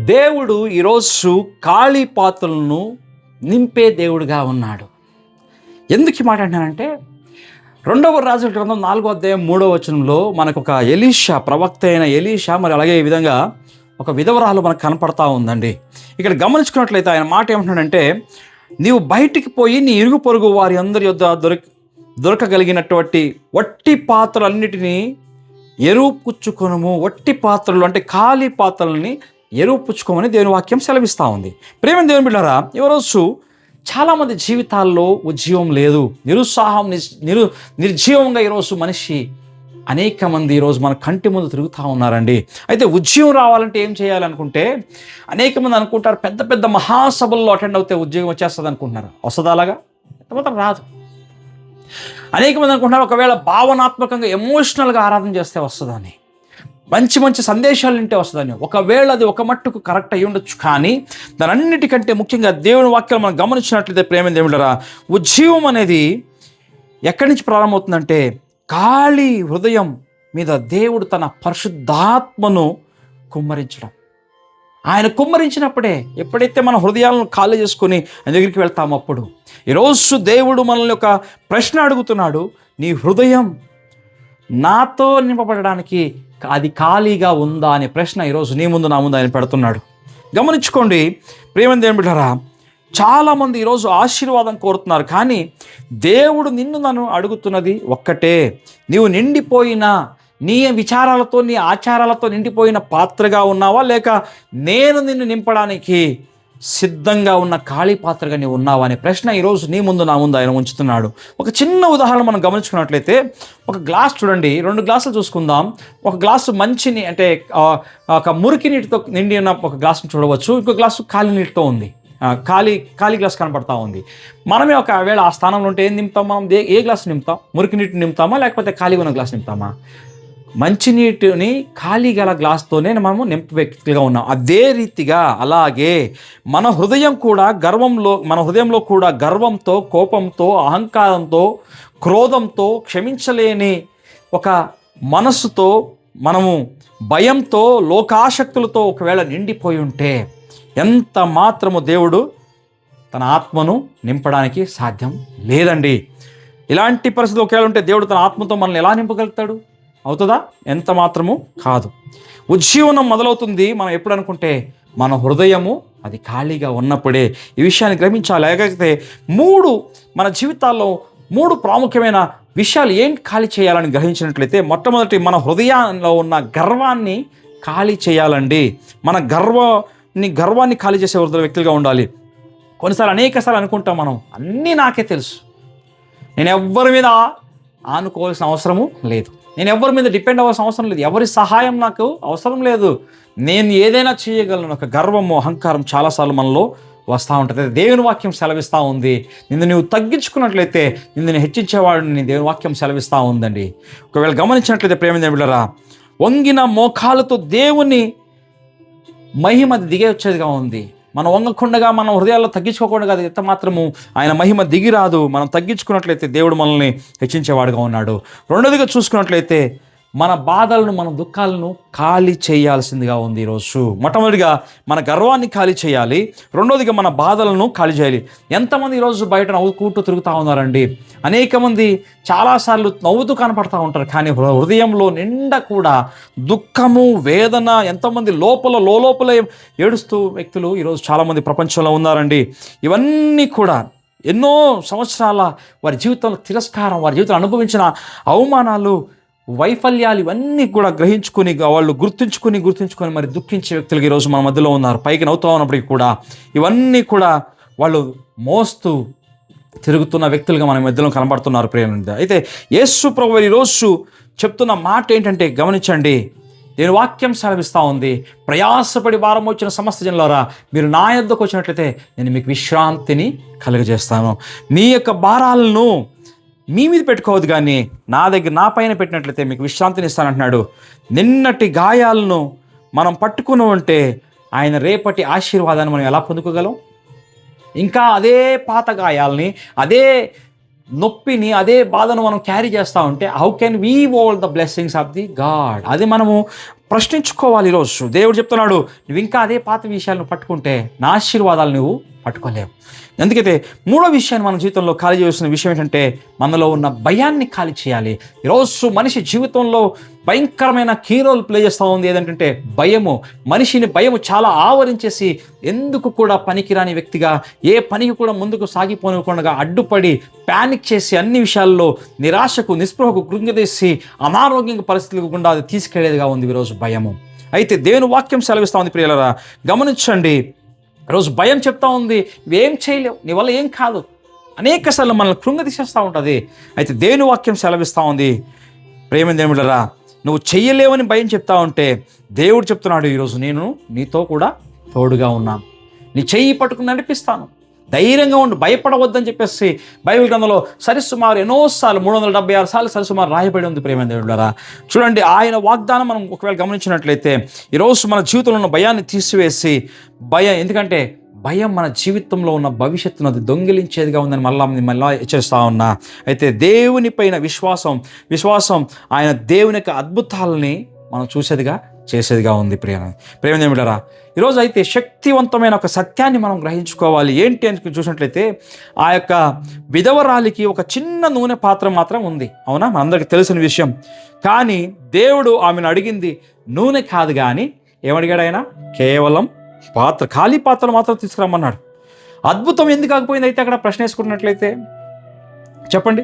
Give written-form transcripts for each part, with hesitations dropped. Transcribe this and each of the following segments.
దేవుడు ఈరోజు ఖాళీ పాత్రలను నింపే దేవుడిగా ఉన్నాడు. ఎందుకు ఈ మాట అంటున్నానంటే, 2వ రాజుల గ్రంథం 4వ అధ్యాయం 3వ వచనంలో మనకు ఒక ఎలీషా, ప్రవక్త అయిన ఎలీషా, మరి అలాగే ఈ విధంగా ఒక విధవరాలు మనకు కనపడతా ఉందండి. ఇక్కడ గమనించుకున్నట్లయితే ఆయన మాట ఏమంటున్నాడంటే, నీవు బయటికి పోయి నీ ఇరుగు పొరుగు వారి అందరి యొద్ద దొరకగలిగినటువంటి వట్టి పాత్రలన్నిటినీ ఎరువు పుచ్చుకొనుము. వట్టి పాత్రలు అంటే ఖాళీ పాత్రలని ఎరువు పుచ్చుకోమని దేవుని వాక్యం సెలవిస్తూ ఉంది. ప్రేమ దేవుని బిడ్డలారా, ఈరోజు చాలామంది జీవితాల్లో ఉద్యోగం లేదు, నిరుత్సాహం, నిర్జీవంగా ఈరోజు మనిషి అనేక మంది ఈరోజు మన కంటి ముందు తిరుగుతూ ఉన్నారండి. అయితే ఉద్యోగం రావాలంటే ఏం చేయాలనుకుంటే, అనేక మంది అనుకుంటారు పెద్ద పెద్ద మహాసభల్లో అటెండ్ అవుతే ఉద్యోగం వచ్చేస్తుంది అనుకుంటున్నారు. వస్తుందా? అలాగా మాత్రం రాదు. అనేక మంది అనుకుంటున్నారు ఒకవేళ భావనాత్మకంగా ఎమోషనల్గా ఆరాధన చేస్తే వస్తుందని, మంచి మంచి సందేశాలు వింటే వస్తుందని. ఒకవేళ అది ఒక మట్టుకు కరెక్ట్ అయ్యి ఉండొచ్చు, కానీ దాని అన్నిటికంటే ముఖ్యంగా దేవుని వాక్యాలు మనం గమనించినట్లయితే ప్రేమ దేవుళ్ళరా, ఉజ్జీవం అనేది ఎక్కడి నుంచి ప్రారంభమవుతుందంటే, ఖాళీ హృదయం మీద దేవుడు తన పరిశుద్ధాత్మను కుమ్మరించడం. ఆయన కుమ్మరించినప్పుడే, ఎప్పుడైతే మన హృదయాలను ఖాళీ చేసుకొని ఆయన దగ్గరికి వెళ్తామో అప్పుడు. ఈరోజు దేవుడు మనల్ని ఒక ప్రశ్న అడుగుతున్నాడు, నీ హృదయం నాతో నింపబడడానికి అది ఖాళీగా ఉందా అనే ప్రశ్న ఈరోజు నీ ముందు నా ముందు ఆయన పెడుతున్నాడు. గమనించుకోండి ప్రేమ దేవుని బిడ్డలారా, చాలామంది ఈరోజు ఆశీర్వాదం కోరుతున్నారు, కానీ దేవుడు నన్ను అడుగుతున్నది ఒక్కటే, నీవు నిండిపోయిన నీ విచారాలతో, నీ ఆచారాలతో నిండిపోయిన పాత్రగా ఉన్నావా, లేక నేను నిన్ను నింపడానికి సిద్ధంగా ఉన్న ఖాళీ పాత్రగా నీవు ఉన్నావా అనే ప్రశ్న ఈరోజు నీ ముందు నా ముందు ఆయన ఉంచుతున్నాడు. ఒక చిన్న ఉదాహరణ మనం గమనించుకున్నట్లయితే, ఒక గ్లాస్ చూడండి, 2 గ్లాసులు చూసుకుందాం. ఒక గ్లాసు మంచిని అంటే ఒక మురికి నీటితో నిండి ఉన్న ఒక గ్లాసును చూడవచ్చు, ఇంకో గ్లాసు ఖాళీ నీటితో ఉంది, ఖాళీ గ్లాస్ కనపడతా ఉంది. మనమే ఒకవేళ ఆ స్థానంలో ఉంటే ఏం నింపుతాం? మనం ఏ గ్లాసు నింపుతాం? మురికి నీటిని నింపుతామా, లేకపోతే ఖాళీగా ఉన్న గ్లాస్ నింపుతామా? మంచినీటిని ఖాళీ గల గ్లాస్తోనే మనము నింపు వ్యక్తిగా ఉన్నాం. అదే రీతిగా అలాగే మన హృదయంలో కూడా గర్వంతో, కోపంతో, అహంకారంతో, క్రోధంతో, క్షమించలేని ఒక మనస్సుతో, మనము భయంతో, లోకాసక్తులతో ఒకవేళ నిండిపోయి ఉంటే, ఎంత మాత్రము దేవుడు తన ఆత్మను నింపడానికి సాధ్యం లేదండి. ఇలాంటి పరిస్థితి ఒకవేళ ఉంటే దేవుడు తన ఆత్మతో మనల్ని ఎలా నింపగలుగుతాడు? అవుతుందా? ఎంత మాత్రము కాదు. ఉజ్జీవనం మొదలవుతుంది మనం ఎప్పుడు అనుకుంటే, మన హృదయము అది ఖాళీగా ఉన్నప్పుడే. ఈ విషయాన్ని గ్రహించాలి. లేకపోతే మన జీవితాల్లో 3 ప్రాముఖ్యమైన విషయాలు ఏం ఖాళీ చేయాలని గ్రహించినట్లయితే, మొట్టమొదటి మన హృదయంలో ఉన్న గర్వాన్ని ఖాళీ చేయాలండి. మన గర్వాన్ని ఖాళీ చేసే వ్యక్తులుగా ఉండాలి. కొన్నిసార్లు అనేకసార్లు అనుకుంటాం మనం, అన్నీ నాకే తెలుసు, నేను ఎవ్వరి మీద ఆనుకోవాల్సిన అవసరము లేదు, నేను ఎవరి మీద డిపెండ్ అవ్వాల్సిన అవసరం లేదు, ఎవరి సహాయం నాకు అవసరం లేదు, నేను ఏదైనా చేయగలను, ఒక గర్వము, అహంకారం చాలాసార్లు మనలో వస్తూ ఉంటుంది. దేవుని వాక్యం సెలవిస్తూ ఉంది, నువ్వు తగ్గించుకున్నట్లయితే నిన్ను హెచ్చించేవాడిని దేవుని వాక్యం సెలవిస్తూ ఉందండి. ఒకవేళ గమనించినట్లయితే ప్రేమ దేవుళ్ళరా, వంగిన మోకాలతో దేవుని మహిమ దిగే వచ్చేదిగా ఉంది. మనం వంగకుండగా, మన హృదయాల్లో తగ్గించుకోకుండా ఎంత మాత్రము ఆయన మహిమ దిగిరాదు. మనం తగ్గించుకున్నట్లయితే దేవుడు మనల్ని హెచ్చించేవాడుగా ఉన్నాడు. రెండోదిగా చూసుకున్నట్లయితే, మన బాధలను, మన దుఃఖాలను ఖాళీ చేయాల్సిందిగా ఉంది ఈరోజు. మొట్టమొదటిగా మన గర్వాన్ని ఖాళీ చేయాలి, రెండోదిగా మన బాధలను ఖాళీ చేయాలి. ఎంతమంది ఈరోజు బయట నవ్వుకుంటూ తిరుగుతూ ఉన్నారండి. అనేక మంది చాలాసార్లు నవ్వుతూ కనపడతా ఉంటారు, కానీ హృదయంలో నిండా కూడా దుఃఖము, వేదన, ఎంతోమంది లోపల ఏడుస్తూ వ్యక్తులు ఈరోజు చాలామంది ప్రపంచంలో ఉన్నారండి. ఇవన్నీ కూడా ఎన్నో సంవత్సరాల వారి జీవితంలో తిరస్కారం, వారి జీవితంలో అనుభవించిన అవమానాలు, వైఫల్యాలు, ఇవన్నీ కూడా గ్రహించుకొని, వాళ్ళు గుర్తుంచుకొని మరి దుఃఖించే వ్యక్తులు ఈరోజు మన మధ్యలో ఉన్నారు. పైకి నవ్వుతూ ఉన్నప్పటికీ కూడా ఇవన్నీ కూడా వాళ్ళు మోస్తూ తిరుగుతున్న వ్యక్తులుగా మన మధ్యలో కనబడుతున్నారు ప్రేమ. అయితే యేసు ప్రభువు ఈరోజు చెప్తున్న మాట ఏంటంటే గమనించండి, నేను వాక్యం సెలవిస్తూ ఉంది, ప్రయాసపడి భారం వచ్చిన సమస్త జనులారా, మీరు నా యొద్దకు వచ్చినట్లయితే నేను మీకు విశ్రాంతిని కలుగజేస్తాను. మీ యొక్క భారాలను మీ మీద పెట్టుకోవద్దు, కానీ నా పైన పెట్టినట్లయితే మీకు విశ్రాంతిని ఇస్తానంటున్నాడు. నిన్నటి గాయాలను మనం పట్టుకుని ఉంటే ఆయన రేపటి ఆశీర్వాదాన్ని మనం ఎలా పొందుకోగలం? ఇంకా అదే పాత గాయాలని, అదే నొప్పిని, అదే బాధను మనం క్యారీ చేస్తూ ఉంటే how can we old the blessings of the God? అది మనము ప్రశ్నించుకోవాలి. ఈరోజు దేవుడు చెప్తున్నాడు, నువ్వు ఇంకా అదే పాత విషయాలను పట్టుకుంటే నా ఆశీర్వాదాలు నువ్వు పట్టుకోలేవు. అందుకైతే మూడో విషయాన్ని మన జీవితంలో ఖాళీ చేయాల్సిన విషయం ఏంటంటే మనలో ఉన్న భయాన్ని ఖాళీ చేయాలి. ఈరోజు మనిషి జీవితంలో భయంకరమైన కీ రోల్ ప్లే చేస్తూ ఉంది. ఏదంటే భయము. భయము చాలా ఆవరించేసి ఎందుకు కూడా పనికిరాని వ్యక్తిగా, ఏ పనికి కూడా ముందుకు సాగిపోనివ్వకుండా అడ్డుపడి ప్యానిక్ చేసి అన్ని విషయాల్లో నిరాశకు, నిస్పృహకు, కృంగదీసి అనారోగ్య పరిస్థితులకు గుండా అది తీసుకెళ్లేదిగా ఉంది ఈరోజు భయము. అయితే దేవుని వాక్యం సెలవిస్తూ ఉంది ప్రియులారా, గమనించండి. రోజు భయం చెప్తా ఉంది, నువ్వేం చేయలేవు, నీ వల్ల ఏం కాదు, అనేక సార్లు మనల్ని కృంగదీసేస్తూ ఉంటుంది. అయితే దేవుని వాక్యం సెలవిస్తూ ఉంది, ప్రేమేంద్రులారా, నువ్వు చెయ్యలేవని భయం చెప్తా ఉంటే దేవుడు చెప్తున్నాడు, ఈరోజు నేను నీతో కూడా తోడుగా ఉన్నాను, నీ చెయ్యి పట్టుకుని నడిపిస్తాను, ధైర్యంగా ఉండు, భయపడవద్దని చెప్పేసి బైబిల్ గ్రంథంలో సరిసుమారు ఎన్నోసార్లు 376 సార్లు సరిసుమారు రాయబడి ఉంది. ప్రేమేంద్రులారా, చూడండి, ఆయన వాగ్దానం మనం ఒకవేళ గమనించినట్లయితే ఈరోజు మన జీవితంలో ఉన్న భయాన్ని తీసివేసి, ఎందుకంటే భయం మన జీవితంలో ఉన్న భవిష్యత్తును అది దొంగిలించేదిగా ఉందని మళ్ళా హెచ్చరిస్తూ ఉన్నా. అయితే దేవుని పైన విశ్వాసం ఆయన దేవుని యొక్క అద్భుతాలని మనం చేసేదిగా ఉంది. ప్రేమేంద్రులారా, ఈరోజు అయితే శక్తివంతమైన ఒక సత్యాన్ని మనం గ్రహించుకోవాలి. ఏంటి అని చూసినట్లయితే ఆ యొక్క విధవరాలికి ఒక చిన్న నూనె పాత్ర మాత్రం ఉంది, అవునా, మనందరికీ తెలిసిన విషయం. కానీ దేవుడు ఆమెను అడిగింది నూనె కాదు, కానీ ఏమడిగాడు ఆయన? కేవలం ఖాళీ పాత్రలు మాత్రం తీసుకురమ్మన్నాడు. అద్భుతం ఎందుకు కాకపోయింది అయితే అక్కడ ప్రశ్న వేసుకున్నట్లయితే చెప్పండి,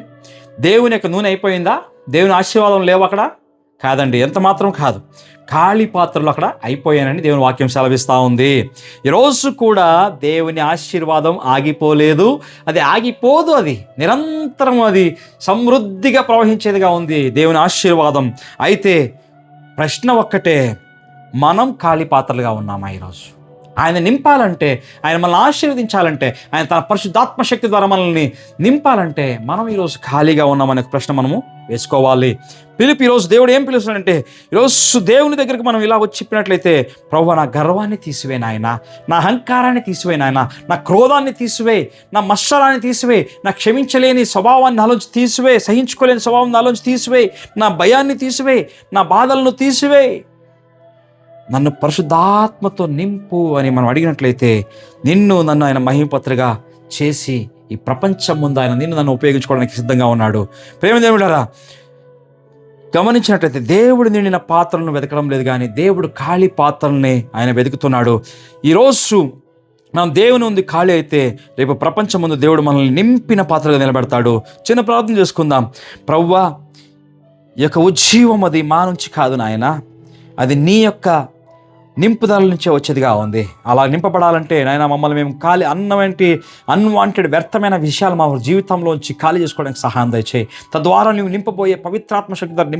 దేవుని యొక్క నూనె అయిపోయిందా? దేవుని ఆశీర్వాదం లేవు అక్కడ? కాదండి, ఎంత మాత్రం కాదు. ఖాళీ పాత్రలు అక్కడ అయిపోయానని దేవుని వాక్యం సెలవిస్తూ ఉంది. ఈరోజు కూడా దేవుని ఆశీర్వాదం ఆగిపోలేదు, అది ఆగిపోదు, అది నిరంతరం అది సమృద్ధిగా ప్రవహించేదిగా ఉంది దేవుని ఆశీర్వాదం. అయితే ప్రశ్న ఒక్కటే, మనం ఖాళీ పాత్రలుగా ఉన్నామా? ఈరోజు ఆయన నింపాలంటే, ఆయన మనల్ని ఆశీర్వదించాలంటే, ఆయన తన పరిశుద్ధాత్మ శక్తి ద్వారా మనల్ని నింపాలంటే మనం ఈరోజు ఖాళీగా ఉన్నామనే ప్రశ్న మనము వేసుకోవాలి. ఈరోజు దేవుడు ఏం పిలుస్తున్నాడంటే, ఈరోజు దేవుని దగ్గరికి మనం ఇలా వచ్చి చెప్పినట్లయితే, ప్రభువా, నా గర్వాన్ని తీసివే నాయన, నా అహంకారాన్ని తీసివే నాయన, నా క్రోధాన్ని తీసివే, నా మత్సరాన్ని తీసివే, నా క్షమించలేని స్వభావాన్ని నాలోంచి తీసివే, సహించుకోలేని స్వభావం నాలోంచి తీసివే, నా భయాన్ని తీసివే, నా బాధలను తీసివే, నన్ను పరిశుద్ధాత్మతో నింపు అని మనం అడిగినట్లయితే నన్ను ఆయన మహిమపత్రగా చేసి ఈ ప్రపంచం ముందు ఆయన నన్ను ఉపయోగించుకోవడానికి సిద్ధంగా ఉన్నాడు. ప్రేమదేవులారా, గమనించినట్లయితే దేవుడు నిండిన పాత్రలను వెతకడం లేదు, కానీ దేవుడు ఖాళీ పాత్రల్ని ఆయన వెతుకుతున్నాడు. ఈరోజు మనం దేవుని ఉంది ఖాళీ అయితే, రేపు ప్రపంచం ముందు దేవుడు మనల్ని నింపిన పాత్రగా నిలబెడతాడు. చిన్న ప్రార్థన చేసుకుందాం. ప్రభువా, ఈ యొక్క ఉజ్జీవం అది మా నుంచి కాదు నాయన, అది నీ యొక్క నింపుదల నుంచే వచ్చేదిగా ఉంది. అలా నింపబడాలంటే నాయన మమ్మల్ని మేము అన్వాంటెడ్ వ్యర్థమైన విషయాలు మా జీవితంలోంచి ఖాళీ చేసుకోవడానికి సహాయం దయచేయి. తద్వారా నువ్వు నింపబోయే పవిత్రాత్మ శక్తి ద్వారా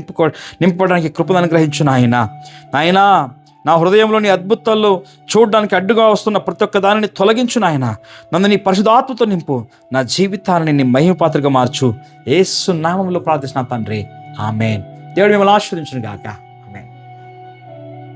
నింపబడడానికి కృపను అనుగ్రహించు నాయనా. నా హృదయంలోని అద్భుతాలు చూడడానికి అడ్డుగా వస్తున్న ప్రతి ఒక్క దానిని తొలగించు నాయన. నన్ను నీ పరిశుద్ధాత్మతో నింపు, నా జీవితాన్ని నీ మహిమపాత్రగా మార్చు. యేసు నామములో ప్రార్థిస్తున్నా తండ్రి, ఆమేన్. దేవుడు మిమ్మల్ని ఆశీర్వదించును గాక.